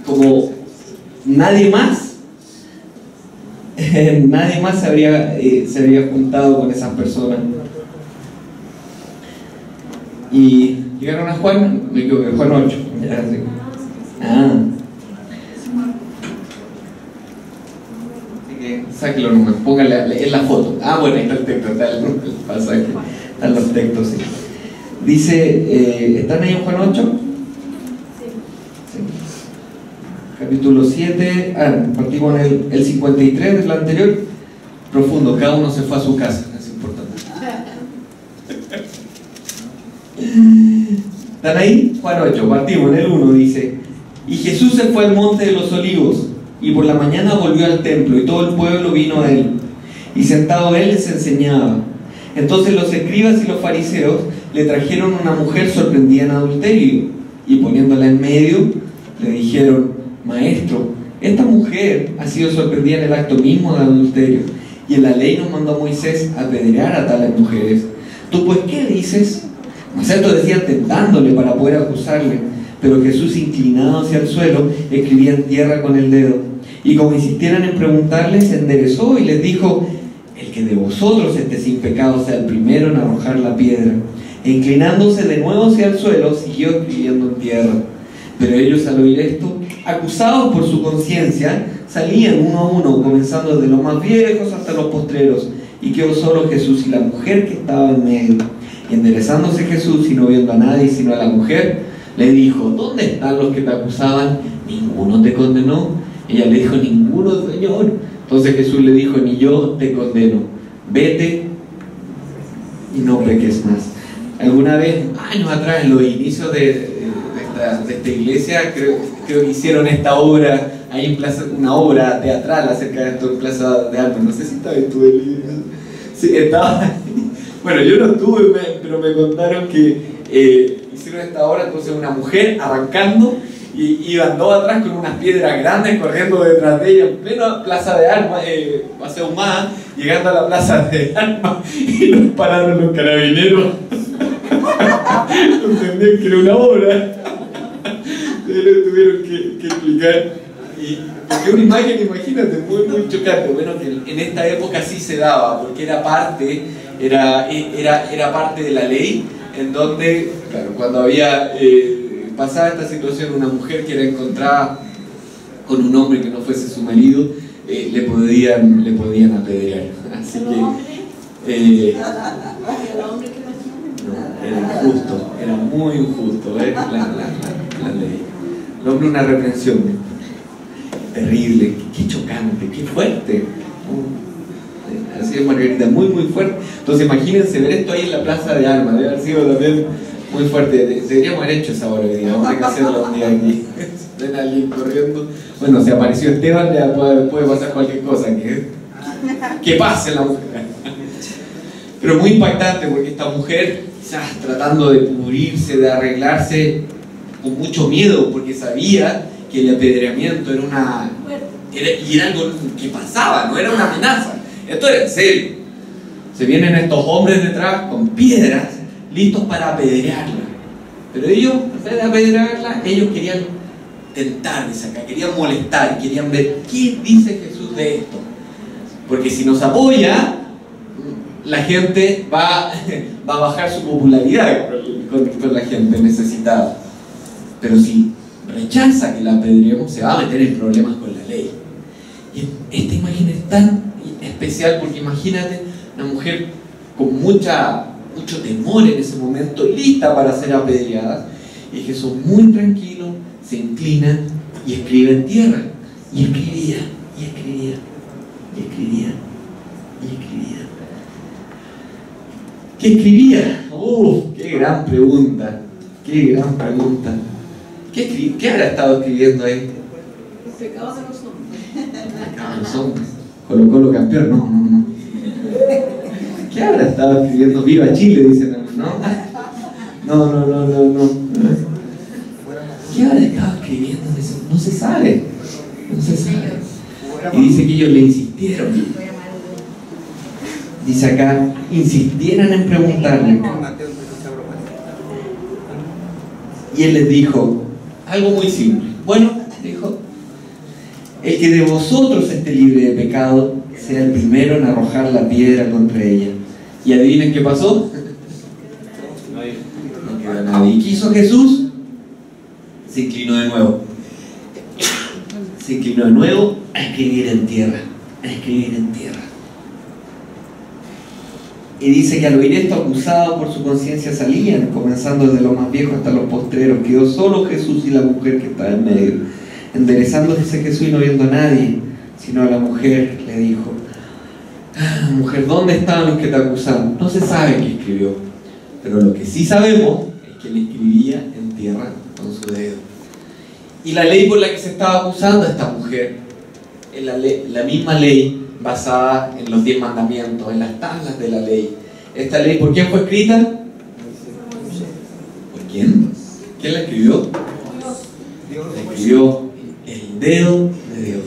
como nadie más se había juntado con esas personas. Y llegaron a Juan, me equivoqué, Juan 8. Así que sáquelo nomás, póngale en la foto. Bueno, ahí está el texto, está el pasaje, están los textos, sí. Dice, ¿están ahí en Juan 8? Sí. Capítulo 7, partimos en el 53 del anterior, profundo, cada uno se fue a su casa, es importante. ¿Están ahí? Juan 8, partimos en el 1, dice, y Jesús se fue al monte de los olivos, y por la mañana volvió al templo, y todo el pueblo vino a él, y sentado él les enseñaba. Entonces los escribas y los fariseos le trajeron una mujer sorprendida en adulterio, y poniéndola en medio, le dijeron, Maestro, esta mujer ha sido sorprendida en el acto mismo de adulterio, y en la ley nos mandó Moisés apedrear a tales mujeres. ¿Tú pues qué dices? Mas esto decía tentándole para poder acusarle. Pero Jesús, inclinado hacia el suelo, escribía en tierra con el dedo. Y como insistieran en preguntarle, se enderezó y les dijo: el que de vosotros esté sin pecado sea el primero en arrojar la piedra. E inclinándose de nuevo hacia el suelo, siguió escribiendo en tierra. Pero ellos, al oír esto, acusados por su conciencia, salían uno a uno, comenzando desde los más viejos hasta los postreros. Y quedó solo Jesús y la mujer que estaba en medio. Y enderezándose Jesús, y no viendo a nadie sino a la mujer, le dijo: ¿dónde están los que te acusaban? ¿Ninguno te condenó? Ella le dijo: ninguno, Señor. Entonces Jesús le dijo: ni yo te condeno, vete y no peques más. Alguna vez, años atrás, en los inicios de esta iglesia, creo que hicieron esta obra, ahí en plaza, una obra teatral acerca de esto en Plaza de Armas. No sé si estaba en tu libro. Sí, estaba. Bueno, yo no estuve, pero me contaron que hicieron esta obra. Entonces una mujer arrancando y iban dos atrás con unas piedras grandes corriendo detrás de ella en plena Plaza de Armas, Paseo Humada, llegando a la Plaza de Armas, y nos pararon los carabineros. No entendían que era una obra. Entonces tuvieron que explicar. Porque una imagen, imagínate, muy chocante. Bueno, que en esta época sí se daba, porque era parte de la ley, en donde, claro, cuando había pasaba esta situación, una mujer que era encontrada con un hombre que no fuese su marido, le podían apedrear. Así que era injusto, era muy injusto, la ley. El hombre, una reprensión terrible, qué chocante, qué fuerte. Así es, Margarita, muy fuerte. Entonces imagínense ver esto ahí en la Plaza de Armas, debe haber sido también muy fuerte. Deberíamos haber hecho esa hora hoy día, vamos a tener que hacerlo un día aquí. Ven a alguien corriendo. Bueno, si apareció Esteban, ya puede pasar cualquier cosa, que pase la mujer. Pero muy impactante, porque esta mujer, quizás tratando de cubrirse, de arreglarse, con mucho miedo, porque sabía que el apedreamiento era algo que pasaba, no era una amenaza. Esto era en serio. Se vienen estos hombres detrás con piedras, listos para apedrearla. Pero ellos, en vez de apedrearla, ellos querían tentar de sacar, querían molestar, querían ver qué dice Jesús de esto. Porque si nos apoya, la gente va a bajar su popularidad con la gente necesitada. Pero si rechaza que la apedreemos, se va a meter en problemas con la ley. Y esta imagen es tan especial porque imagínate una mujer con mucho temor en ese momento, lista para ser apedreada, y Jesús muy tranquilo se inclina y escribe en tierra, y escribía, y escribía, y escribía, y escribía. ¿Qué escribía? ¡Qué gran pregunta! ¡Qué gran pregunta! ¿Qué habrá estado escribiendo ahí? Los pecados de los hombres. Los pecados de los hombres. Colo campeón, no. ¿Qué habrá estado escribiendo? ¡Viva Chile! Dicen, ¿no? No. ¿Qué habrá estado escribiendo? No se sabe. Y dice que ellos le insistieron. Dice acá, insistieran en preguntarle. Y él les dijo algo muy simple. Bueno, dijo: el que de vosotros esté libre de pecado, sea el primero en arrojar la piedra contra ella. Y adivinen qué pasó. No quedó nadie. ¿Y qué hizo Jesús? Se inclinó de nuevo. Se inclinó de nuevo a escribir en tierra. A escribir en tierra. Y dice que al oír esto, acusados por su conciencia, salían, comenzando desde los más viejos hasta los postreros. Quedó solo Jesús y la mujer que estaba en medio. Enderezándose Jesús y no viendo a nadie, sino a la mujer, le dijo: mujer, ¿dónde estaban los que te acusaban? No se sabe qué escribió, pero lo que sí sabemos es que él escribía en tierra con su dedo. Y la ley por la que se estaba acusando a esta mujer es la misma ley basada en los 10 mandamientos, en las tablas de la ley. Esta ley, ¿por quién fue escrita? ¿Por quién? ¿Quién la escribió? La escribió el dedo de Dios.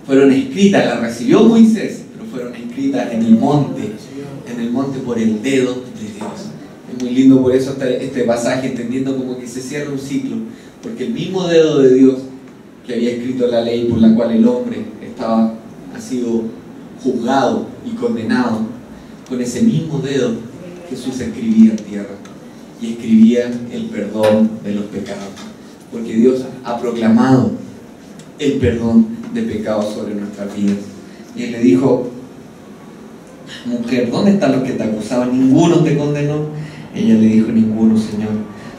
Fueron escritas, la recibió Moisés, pero fueron escritas en el monte por el dedo de Dios. Es muy muy lindo por eso este pasaje, entendiendo como que se cierra un ciclo, porque el mismo dedo de Dios que había escrito la ley por la cual el hombre ha sido juzgado y condenado, con ese mismo dedo Jesús escribía en tierra y escribía el perdón de los pecados, porque Dios ha proclamado el perdón de pecados sobre nuestras vidas. Y Él le dijo: mujer, ¿dónde están los que te acusaban? ¿Ninguno te condenó? Ella le dijo: ninguno, Señor.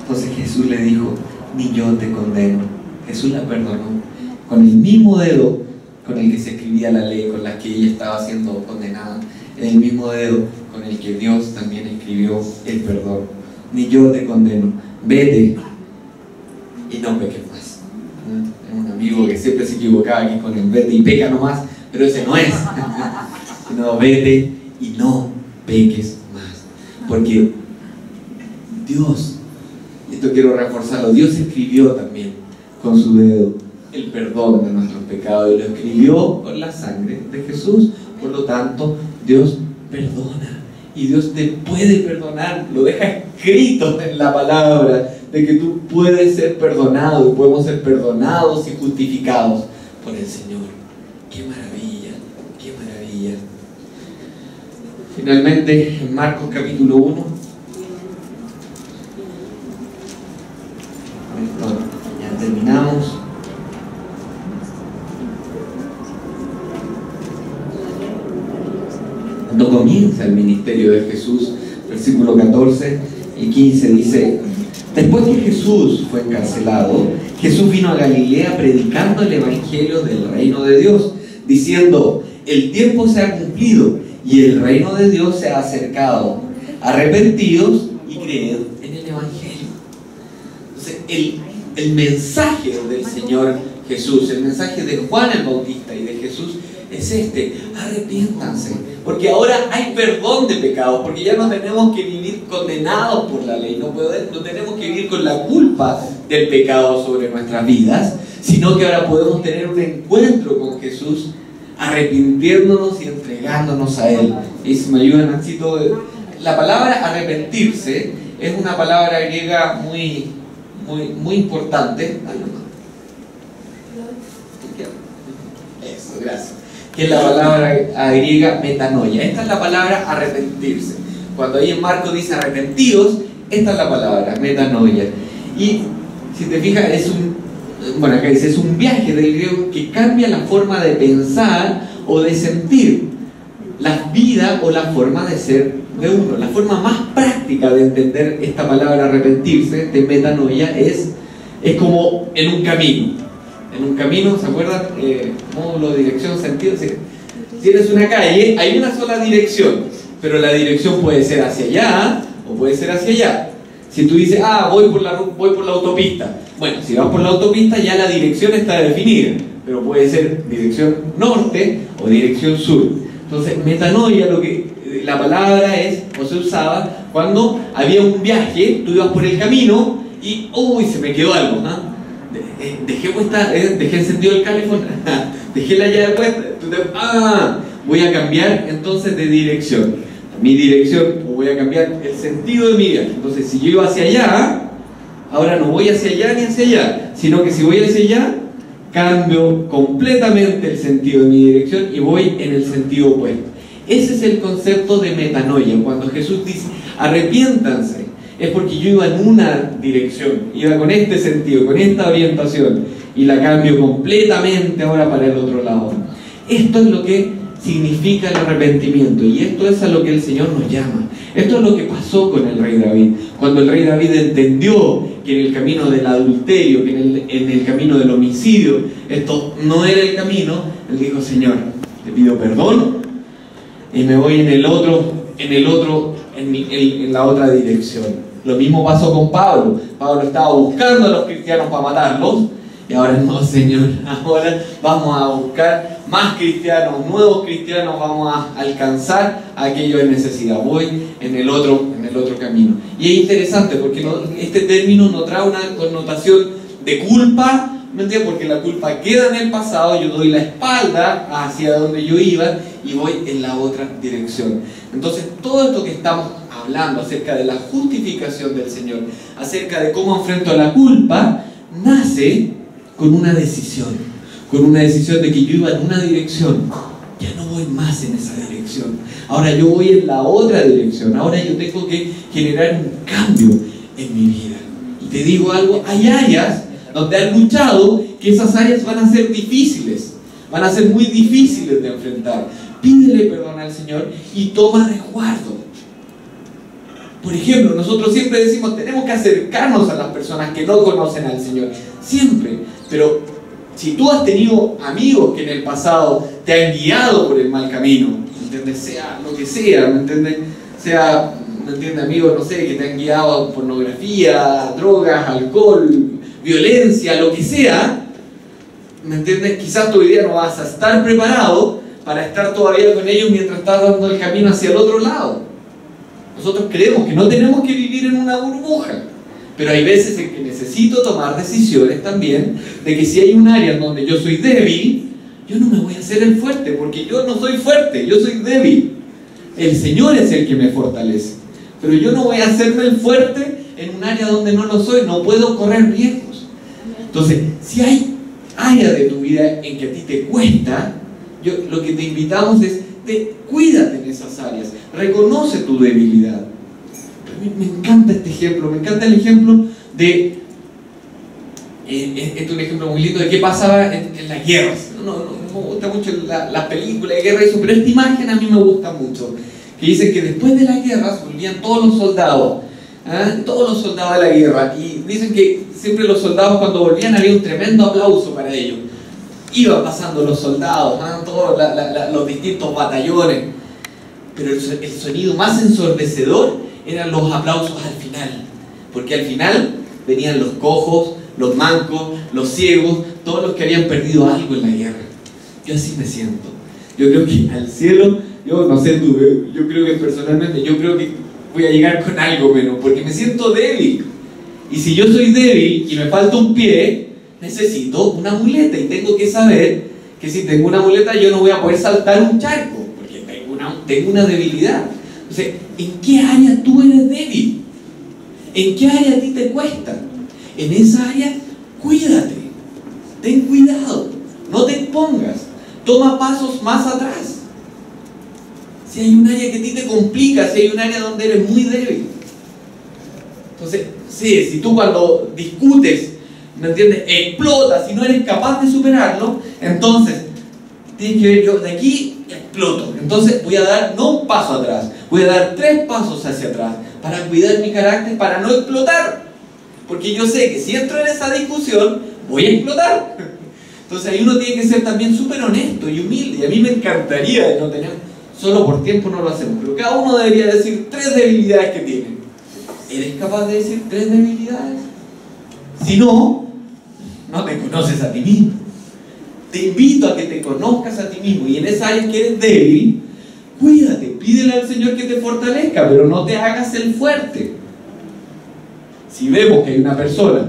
Entonces Jesús le dijo: ni yo te condeno. Jesús la perdonó con el mismo dedo con el que se escribía la ley, con la que ella estaba siendo condenada, el mismo dedo con el que Dios también escribió el perdón. Ni yo te condeno, vete y no peques más. Tengo un amigo que siempre se equivocaba aquí con el vete y peca nomás, pero ese no es. No, vete y no peques más, porque Dios, esto quiero reforzarlo, Dios escribió también con su dedo el perdón de nuestros pecados y lo escribió con la sangre de Jesús. Por lo tanto, Dios perdona y Dios te puede perdonar, lo deja escrito en la palabra de que tú puedes ser perdonado y podemos ser perdonados y justificados por el Señor. ¡Qué maravilla! ¡Qué maravilla! Finalmente, en Marcos capítulo 1, ya terminamos. Cuando comienza el ministerio de Jesús, versículo 14 y 15 dice: después que Jesús fue encarcelado, Jesús vino a Galilea predicando el evangelio del reino de Dios, diciendo: el tiempo se ha cumplido y el reino de Dios se ha acercado. Arrepentidos y creed en el evangelio. Entonces, el mensaje del Señor Jesús, el mensaje de Juan el Bautista y de Jesús es este: arrepiéntanse, porque ahora hay perdón de pecados, porque ya no tenemos que vivir condenados por la ley, no tenemos que vivir con la culpa del pecado sobre nuestras vidas, sino que ahora podemos tener un encuentro con Jesús, arrepintiéndonos y entregándonos a Él. Y si me ayudan, Nachito, la palabra arrepentirse es una palabra griega muy importante. Eso, gracias. Que es la palabra griega metanoia. Esta es la palabra arrepentirse. Cuando ahí en Marcos dice arrepentidos, esta es la palabra metanoia. Y si te fijas, acá dice, es un viaje del griego que cambia la forma de pensar o de sentir la vida o la forma de ser de uno. La forma más práctica de entender esta palabra arrepentirse, de metanoia, es como en un camino. En un camino, ¿se acuerdan? Módulo, dirección, sentido. Si tienes una calle, hay una sola dirección, pero la dirección puede ser hacia allá o puede ser hacia allá. Si tú dices: voy por la autopista. Bueno, si vas por la autopista ya la dirección está definida, pero puede ser dirección norte o dirección sur. Entonces, metanoia, la palabra se usaba cuando había un viaje, tú ibas por el camino y se me quedó algo, dejé encendido el calefón, dejé la llave puesta, voy a cambiar entonces de dirección, mi dirección, o voy a cambiar el sentido de mi viaje. Entonces, si yo iba hacia allá, ahora no voy hacia allá ni hacia allá, sino que si voy hacia allá, cambio completamente el sentido de mi dirección y voy en el sentido opuesto. Ese es el concepto de metanoia. Cuando Jesús dice arrepiéntanse, es porque yo iba en una dirección, iba con este sentido, con esta orientación, y la cambio completamente ahora para el otro lado. Esto es lo que significa el arrepentimiento, y esto es a lo que el Señor nos llama. Esto es lo que pasó con el rey David. Cuando el rey David entendió que en el camino del adulterio, que en el camino del homicidio, esto no era el camino, él dijo: Señor, te pido perdón y me voy en la otra dirección. Lo mismo pasó con Pablo. Pablo estaba buscando a los cristianos para matarlos, y ahora no, Señor, ahora vamos a buscar más cristianos, nuevos cristianos, vamos a alcanzar a aquellos en necesidad. Voy en el otro camino. Y es interesante porque este término no trae una connotación de culpa, ¿me entiendes? Porque la culpa queda en el pasado, yo doy la espalda hacia donde yo iba y voy en la otra dirección. Entonces, todo esto que estamos hablando acerca de la justificación del Señor, acerca de cómo enfrento la culpa, nace con una decisión de que yo iba en una dirección, ya no voy más en esa dirección, ahora yo voy en la otra dirección, ahora yo tengo que generar un cambio en mi vida. Y te digo algo, hay áreas donde has luchado que esas áreas van a ser difíciles, van a ser muy difíciles de enfrentar. Pídele perdón al Señor y toma resguardo. Por ejemplo, nosotros siempre decimos, tenemos que acercarnos a las personas que no conocen al Señor, siempre, pero si tú has tenido amigos que en el pasado te han guiado por el mal camino, ¿me entiendes? Sea lo que sea, ¿me entiendes? Sea, ¿me entiendes? Amigos, no sé, que te han guiado a pornografía, drogas, alcohol, violencia, lo que sea, ¿me entiendes? Quizás tú hoy día no vas a estar preparado para estar todavía con ellos mientras estás dando el camino hacia el otro lado. Nosotros creemos que no tenemos que vivir en una burbuja, pero hay veces en que necesito tomar decisiones también de que si hay un área en donde yo soy débil, yo no me voy a hacer el fuerte, porque yo no soy fuerte, yo soy débil. El Señor es el que me fortalece, pero yo no voy a hacerme el fuerte en un área donde no lo soy, no puedo correr riesgos. Entonces, si hay áreas de tu vida en que a ti te cuesta, lo que te invitamos es, cuídate en esas áreas, reconoce tu debilidad. Me encanta este ejemplo, me encanta el ejemplo de, este es un ejemplo muy lindo de qué pasaba en las guerras. No me gusta mucho las películas de guerra y eso, pero esta imagen a mí me gusta mucho, que dice que después de las guerras volvían todos los soldados, todos los soldados de la guerra, y dicen que siempre los soldados cuando volvían había un tremendo aplauso para ellos. Iban pasando los soldados, todos los distintos batallones, pero el sonido más ensordecedor eran los aplausos al final, porque al final venían los cojos, los mancos, los ciegos, todos los que habían perdido algo en la guerra. Yo así me siento. Yo creo que al cielo, yo no sé tú, yo creo que personalmente, yo creo que voy a llegar con algo menos, porque me siento débil. Y si yo soy débil y me falta un pie, necesito una muleta, y tengo que saber que si tengo una muleta yo no voy a poder saltar un charco, porque tengo una debilidad. Entonces, ¿en qué área tú eres débil? ¿En qué área a ti te cuesta? En esa área, cuídate, ten cuidado, no te expongas, toma pasos más atrás. Si hay un área que a ti te complica, si hay un área donde eres muy débil. Entonces, sí, si tú cuando discutes, ¿me entiendes?, explotas y no eres capaz de superarlo, entonces tienes que ver, yo de aquí exploto, entonces voy a dar no un paso atrás, voy a dar 3 pasos hacia atrás para cuidar mi carácter, para no explotar, porque yo sé que si entro en esa discusión voy a explotar. Entonces ahí uno tiene que ser también súper honesto y humilde, y a mí me encantaría de no tener, solo por tiempo no lo hacemos, pero cada uno debería decir 3 debilidades que tiene. ¿Eres capaz de decir 3 debilidades? Si no, no te conoces a ti mismo. Te invito a que te conozcas a ti mismo, y en esa área que eres débil, cuídate, pídele al Señor que te fortalezca, pero no te hagas el fuerte. Si vemos que hay una persona,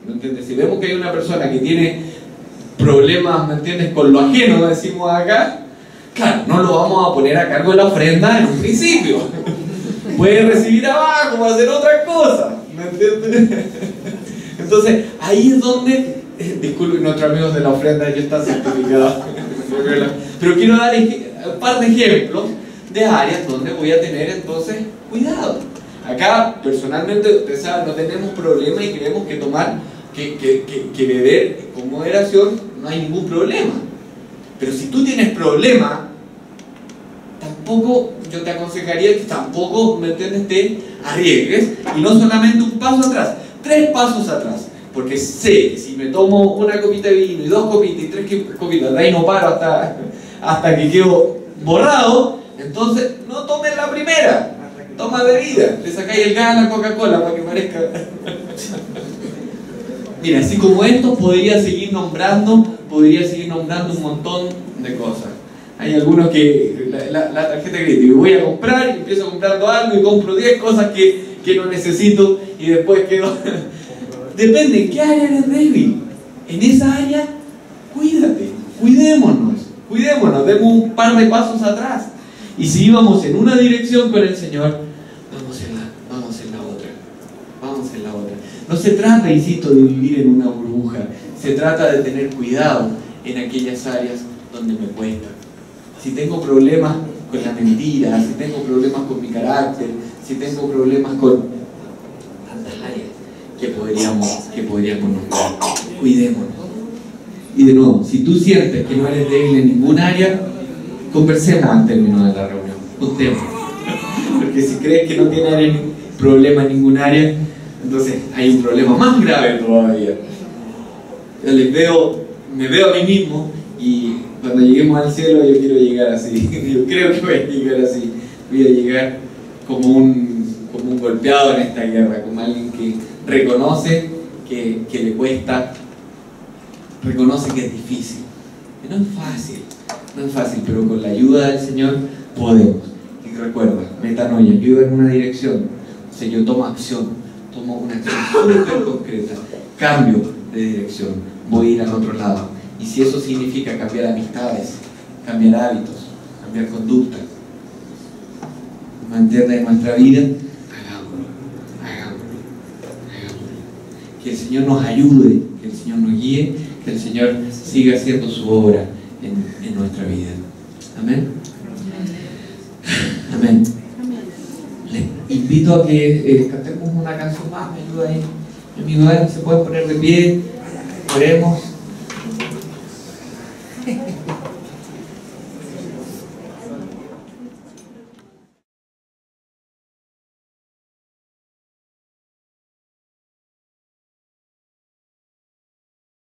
¿me entiendes? Si vemos que hay una persona que tiene problemas, ¿me entiendes?, con lo ajeno, decimos acá, claro, no lo vamos a poner a cargo de la ofrenda en un principio. Puede recibir abajo, va a hacer otra cosa, ¿me entiendes? Entonces, ahí es donde, disculpen nuestros amigos de la ofrenda, ya está certificado, pero quiero dar un par de ejemplos de áreas donde voy a tener entonces cuidado. Acá, personalmente, ustedes saben, no tenemos problema y creemos que tomar, que beber con moderación no hay ningún problema. Pero si tú tienes problema, tampoco, yo te aconsejaría que tampoco, ¿me entiendes?, te arriesgues, y no solamente un paso atrás, 3 pasos atrás, porque sé que si me tomo una copita de vino y 2 copitas y 3 copitas, de ahí no paro hasta que quedo borrado, entonces no tomes la primera, toma bebida, le sacáis el gas a la Coca-Cola para que parezca. Mira, así como esto podría seguir nombrando un montón de cosas. Hay algunos que la tarjeta de crédito, voy a comprar y empiezo comprando algo y compro 10 cosas que no necesito y después quedo. Depende, ¿en qué área eres débil? En esa área, cuídate, cuidémonos, demos un par de pasos atrás. Y si íbamos en una dirección con el Señor, vamos No se trata, insisto, de vivir en una burbuja. Se trata de tener cuidado en aquellas áreas donde me cuesta. Si tengo problemas con la mentira, si tengo problemas con mi carácter, si tengo problemas con tantas áreas que podríamos nombrar, cuidémonos. Y de nuevo, si tú sientes que no eres débil en ningún área, conversemos al término de la reunión, contemos. Porque si crees que no tienes problema en ningún área, entonces hay un problema más grave todavía. Yo me veo a mí mismo y cuando lleguemos al cielo yo quiero llegar así. Yo creo que voy a llegar así. Voy a llegar como un golpeado en esta guerra, como alguien que reconoce que le cuesta, reconoce que es difícil. Que no es fácil, pero con la ayuda del Señor podemos. Y recuerda, metanoia, yo iba en una dirección, o sea, yo tomo una acción súper concreta, cambio de dirección, voy a ir al otro lado. Y si eso significa cambiar amistades, cambiar hábitos, cambiar conducta, mantener nuestra vida, hagámoslo. Que el Señor nos ayude, que el Señor nos guíe, que el Señor siga haciendo su obra en nuestra vida. Amén. Amén. Les invito a que cantemos una canción más. Me ayuda ahí. Mi amigo, se puede poner de pie. Oremos.